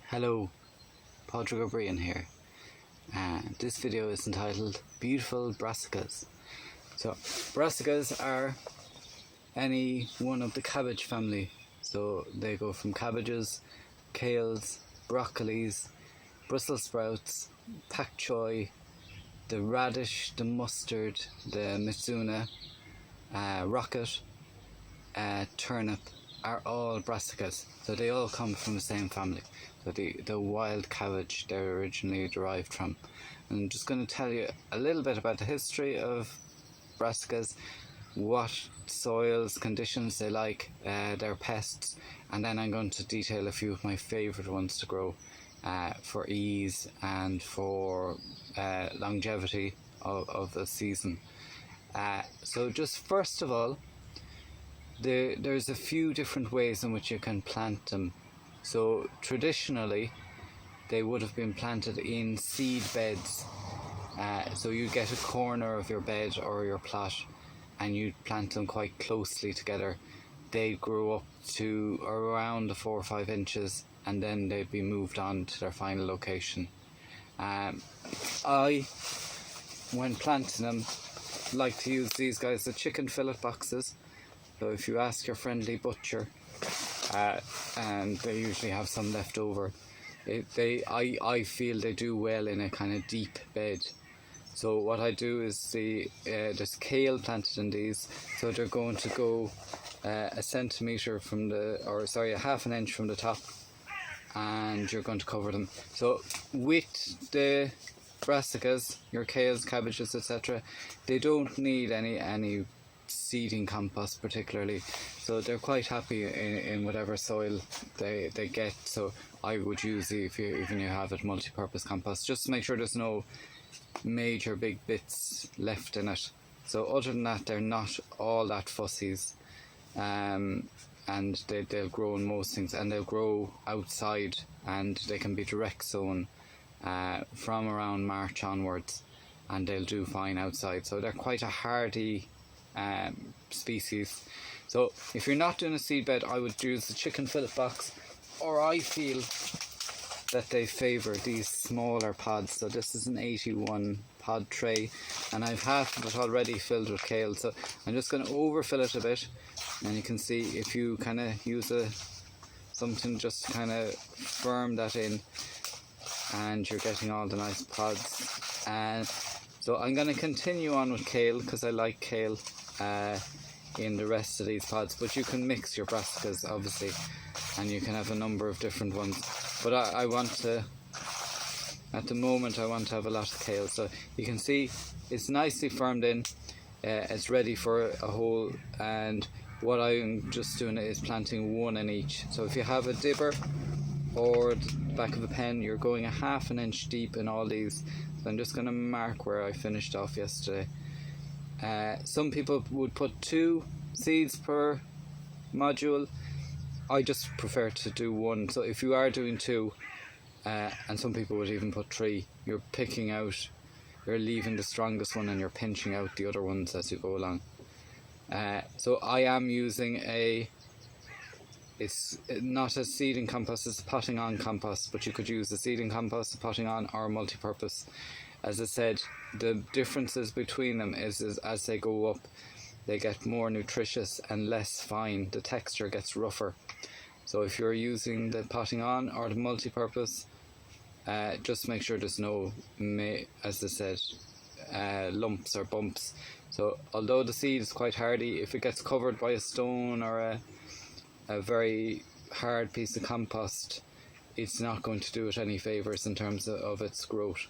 Hello, Padraig O'Brien here. This video is entitled Beautiful Brassicas. So, brassicas are any one of the cabbage family. So they go from cabbages, kales, broccolis, Brussels sprouts, pak choi, the radish, the mustard, the mizuna, rocket, turnip are all brassicas. So they all come from the same family. So the wild cabbage they're originally derived from. And I'm just going to tell you a little bit about the history of brassicas, what soils, conditions they like, their pests, and then I'm going to detail a few of my favourite ones to grow for ease and for longevity of the season. So just first of all, there's a few different ways in which you can plant them. So traditionally they would have been planted in seed beds. So you get a corner of your bed or your plot and you plant them quite closely together. They'd grow up to around the 4 or 5 inches and then they'd be moved on to their final location. I, when planting them, like to use these guys, the chicken fillet boxes. So if you ask your friendly butcher, and they usually have some left over, I feel they do well in a kind of deep bed. So what I do is there's kale planted in these, so they're going to go a centimetre from a half an inch from the top, and you're going to cover them. So with the brassicas, your kales, cabbages, etc., they don't need any seeding compost particularly, so they're quite happy in whatever soil they get. So I would use even you have it multi-purpose compost, just to make sure there's no major big bits left in it. So other than that, they're not all that fussies, and they'll grow in most things, and they'll grow outside, and they can be direct sown from around March onwards, and they'll do fine outside. So they're quite a hardy species. So if you're not doing a seed bed, I would use the chicken fillet box, or I feel that they favour these smaller pods. So this is an 81 pod tray, and I've half of it already filled with kale, so I'm just going to overfill it a bit, and you can see if you kind of use something just kind of firm that in, and you're getting all the nice pods. And so I'm going to continue on with kale because I like kale in the rest of these pods, but you can mix your brassicas obviously, and you can have a number of different ones, but I want to, at the moment I want to have a lot of kale. So you can see it's nicely firmed in, it's ready for a hole, and what I'm just doing is planting one in each. So if you have a dibber or the back of a pen, you're going a half an inch deep in all these. So I'm just going to mark where I finished off yesterday. Some people would put 2 seeds per module. I just prefer to do 1. So if you are doing 2, and some people would even put 3, you're leaving the strongest one and you're pinching out the other ones as you go along. So I am using it's not a seeding compost, it's a potting on compost, but you could use a seeding compost, a potting on, or a multi-purpose. As I said, the differences between them is as they go up, they get more nutritious and less fine. The texture gets rougher. So if you're using the potting on or the multi-purpose, just make sure there's no, as I said, lumps or bumps. So although the seed is quite hardy, if it gets covered by a stone or a very hard piece of compost, it's not going to do it any favours in terms of its growth.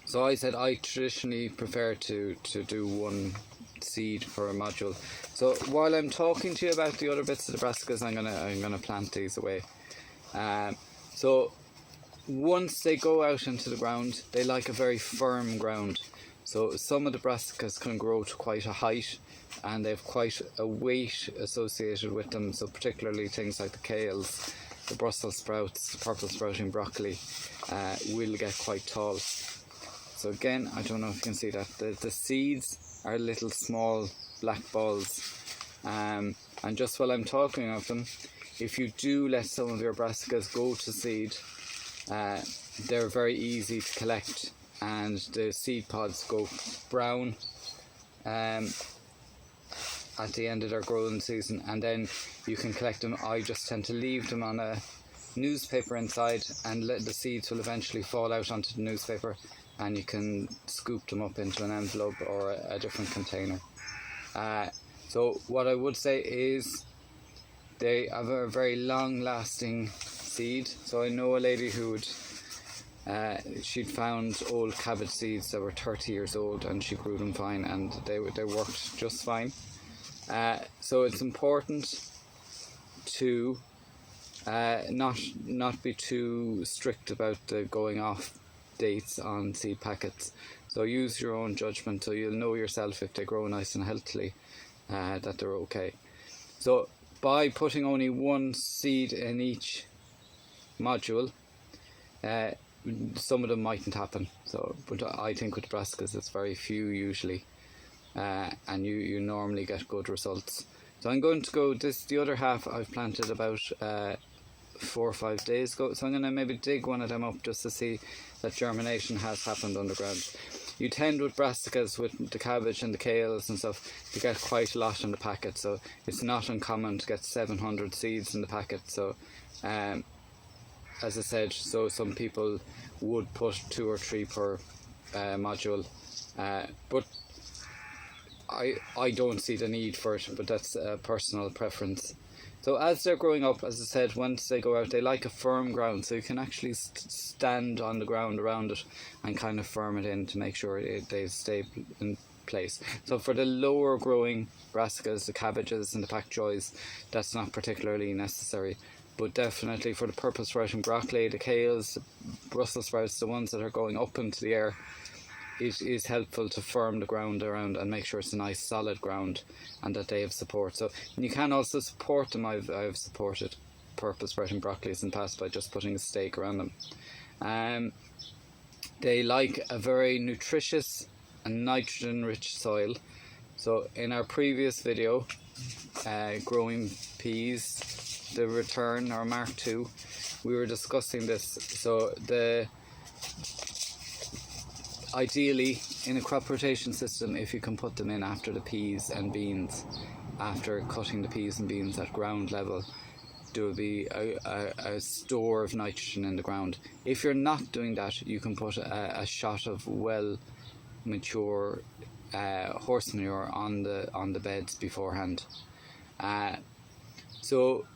So I said I traditionally prefer to do 1 seed per module. So while I'm talking to you about the other bits of the brassicas, I'm gonna plant these away. So once they go out into the ground, they like a very firm ground. So some of the brassicas can grow to quite a height, and they have quite a weight associated with them. So particularly things like the kales, the Brussels sprouts, the purple sprouting broccoli will get quite tall. So again, I don't know if you can see that the seeds are little small black balls, And just while I'm talking of them, if you do let some of your brassicas go to seed, they're very easy to collect, and the seed pods go brown at the end of their growing season, and then you can collect them. I just tend to leave them on a newspaper inside, and let the seeds will eventually fall out onto the newspaper, and you can scoop them up into an envelope or a different container. So what I would say is they have a very long lasting seed. So I know a lady who would she'd found old cabbage seeds that were 30 years old, and she grew them fine, and they worked just fine. So it's important to not be too strict about the going off dates on seed packets. So use your own judgment, so you'll know yourself if they grow nice and healthily, that they're okay. So by putting only one seed in each module, some of them mightn't happen. So, but I think with brassicas it's very few usually, and you normally get good results. So I'm going to go, the other half I've planted about 4 or 5 days ago, so I'm going to maybe dig one of them up just to see that germination has happened underground. You tend with brassicas, with the cabbage and the kales and stuff, to get quite a lot in the packet, so it's not uncommon to get 700 seeds in the packet. So as I said, so some people would put 2 or 3 per module, but I don't see the need for it, but that's a personal preference. So as they're growing up, as I said, once they go out, they like a firm ground, so you can actually stand on the ground around it and kind of firm it in to make sure they stay in place. So for the lower growing brassicas, the cabbages and the pak choys, that's not particularly necessary. But definitely for the purple sprouting broccoli, the kales, Brussels sprouts, the ones that are going up into the air, it is helpful to firm the ground around and make sure it's a nice solid ground and that they have support. So, and you can also support them. I've supported purple sprouting broccolis in the past by just putting a stake around them. They like a very nutritious and nitrogen rich soil. So in our previous video, growing peas, the return, or Mark 2, we were discussing this. So ideally in a crop rotation system, if you can put them in after the peas and beans, after cutting the peas and beans at ground level, there will be a store of nitrogen in the ground. If you're not doing that, you can put a shot of well mature horse manure on the beds beforehand. So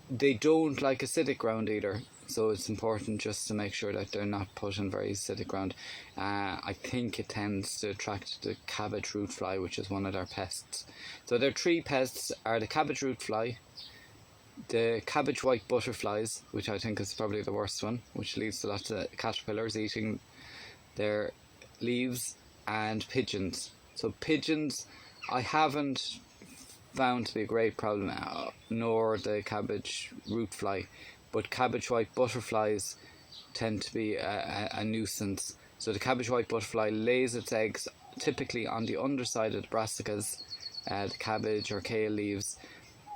they don't like acidic ground either, so it's important just to make sure that they're not put in very acidic ground. I think it tends to attract the cabbage root fly, which is one of their pests. So their 3 pests are the cabbage root fly, the cabbage white butterflies, which I think is probably the worst one, which leads to lots of caterpillars eating their leaves, and pigeons. So pigeons I haven't found to be a great problem, nor the cabbage root fly, but cabbage white butterflies tend to be a nuisance. So the cabbage white butterfly lays its eggs typically on the underside of the brassicas, the cabbage or kale leaves.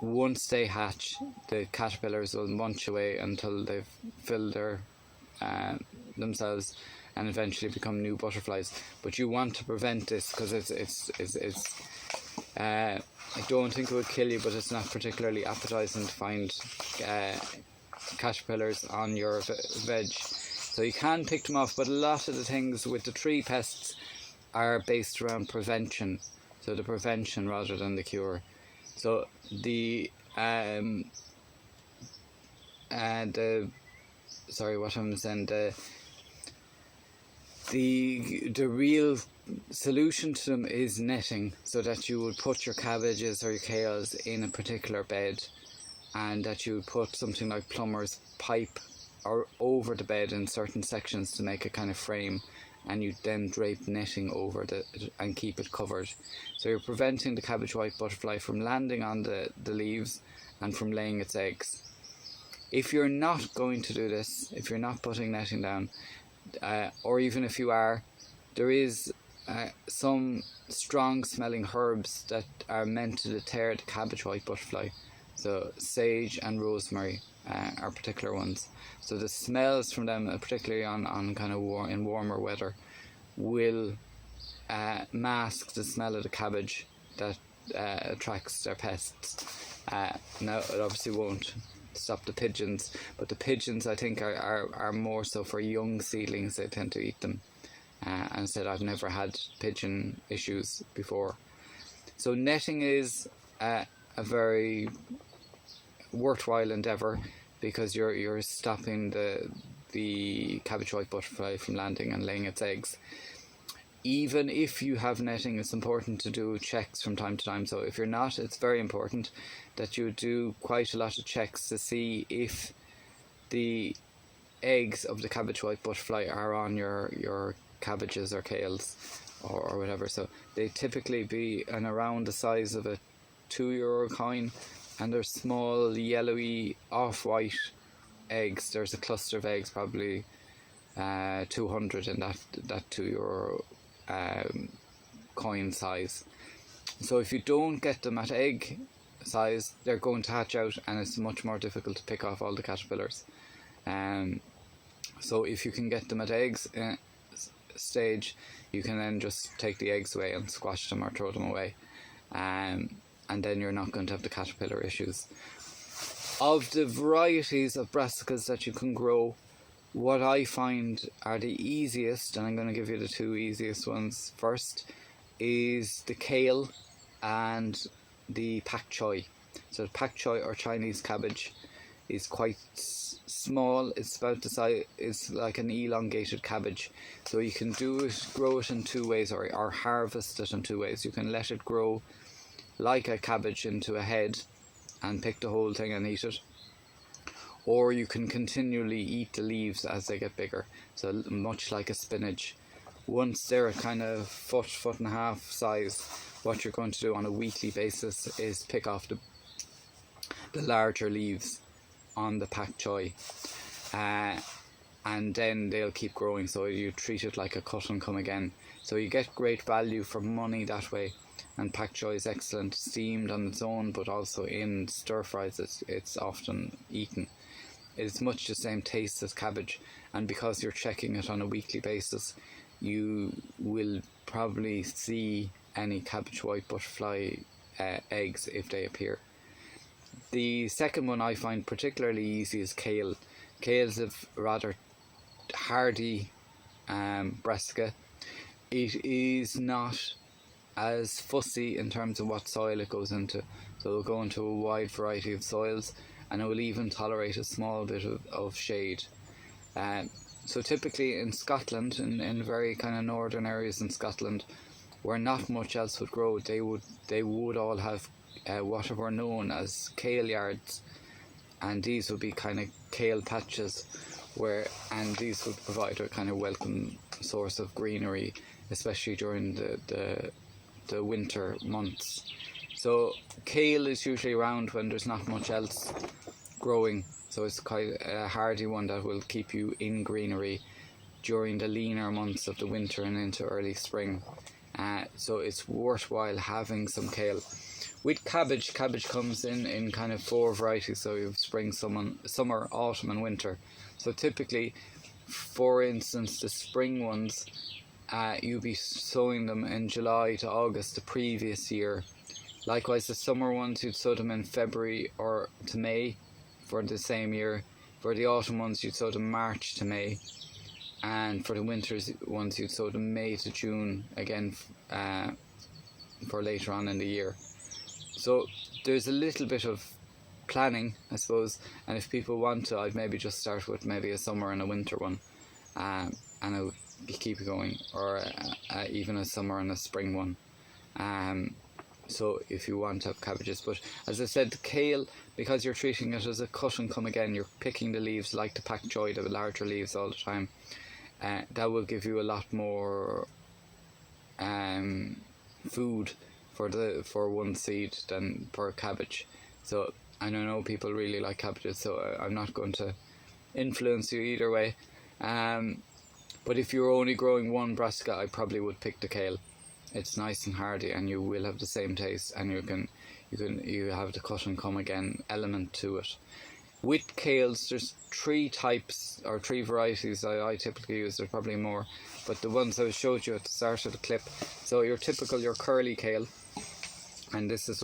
Once they hatch, the caterpillars will munch away until they've filled their themselves and eventually become new butterflies. But you want to prevent this because it's I don't think it would kill you, but it's not particularly appetizing to find caterpillars on your veg. So you can pick them off, but a lot of the things with the 3 pests are based around prevention. So the prevention rather than the cure. So the real solution to them is netting, so that you would put your cabbages or your kales in a particular bed, and that you would put something like plumber's pipe or over the bed in certain sections to make a kind of frame, and you then drape netting over it and keep it covered. So you're preventing the cabbage white butterfly from landing on the leaves and from laying its eggs. If you're not going to do this, if you're not putting netting down, or even if you are, there is some strong smelling herbs that are meant to deter the cabbage white butterfly. So sage and rosemary are particular ones. So the smells from them, particularly on kind of in warmer weather, will mask the smell of the cabbage that attracts their pests. Now it obviously won't stop the pigeons, but the pigeons I think are more so for young seedlings. They tend to eat them. And said I've never had pigeon issues before. So netting is a very worthwhile endeavour, because you're stopping the cabbage white butterfly from landing and laying its eggs. Even if you have netting, it's important to do checks from time to time. So if you're not, it's very important that you do quite a lot of checks to see if the eggs of the cabbage white butterfly are on your cabbages or kales or whatever. So they typically be around the size of a €2 coin, and they're small yellowy off-white eggs. There's a cluster of eggs, probably 200 in that €2 coin size. So if you don't get them at egg size, they're going to hatch out, and it's much more difficult to pick off all the caterpillars. So if you can get them at eggs stage, you can then just take the eggs away and squash them or throw them away, and then you're not going to have the caterpillar issues. Of the varieties of brassicas that you can grow, what I find are the easiest, and I'm going to give you the two easiest ones first, is the kale and the pak choi. So the pak choi, or Chinese cabbage, is quite small. It's about the size, it's like an elongated cabbage. So you can grow it in two ways, or harvest it in two ways. You can let it grow like a cabbage into a head and pick the whole thing and eat it, or you can continually eat the leaves as they get bigger, so much like a spinach. Once they're a kind of foot and a half size, what you're going to do on a weekly basis is pick off the larger leaves on the pak choi, and then they'll keep growing. So you treat it like a cut and come again, so you get great value for money that way. And pak choi is excellent steamed on its own, but also in stir fries it's often eaten. It's much the same taste as cabbage, and because you're checking it on a weekly basis, you will probably see any cabbage white butterfly eggs if they appear. The second one I find particularly easy is kale. Kale's a rather hardy brassica. It is not as fussy in terms of what soil it goes into, so it'll go into a wide variety of soils, and it will even tolerate a small bit of shade. So typically in Scotland, in very kind of northern areas in Scotland, where not much else would grow, they would all have what are known as kale yards, and these would be kind of kale patches, and these would provide a kind of welcome source of greenery, especially during the winter months. So kale is usually around when there's not much else growing, so it's quite a hardy one that will keep you in greenery during the leaner months of the winter and into early spring. So it's worthwhile having some kale. With cabbage comes in kind of four varieties, so you have spring, summer, autumn and winter. So typically, for instance, the spring ones, you'll be sowing them in July to August the previous year. Likewise, the summer ones, you'd sow them in February or to May for the same year. For the autumn ones, you'd sow them March to May. And for the winter ones, you'd sow them May to June, again for later on in the year. So there's a little bit of planning, I suppose, and if people want to, I'd maybe just start with maybe a summer and a winter one, and I would keep it going, or even a summer and a spring one. So if you want to have cabbages, but as I said, the kale, because you're treating it as a cut and come again, you're picking the leaves like the pak choi, the larger leaves all the time. That will give you a lot more food for one seed than per cabbage. So I know people really like cabbages, so I'm not going to influence you either way. But if you're only growing one brassica, I probably would pick the kale. It's nice and hardy, and you will have the same taste, and you have the cut and come again element to it. With kales, there's 3 types or 3 varieties I typically use. There's probably more, but the ones I showed you at the start of the clip. So your curly kale, and this is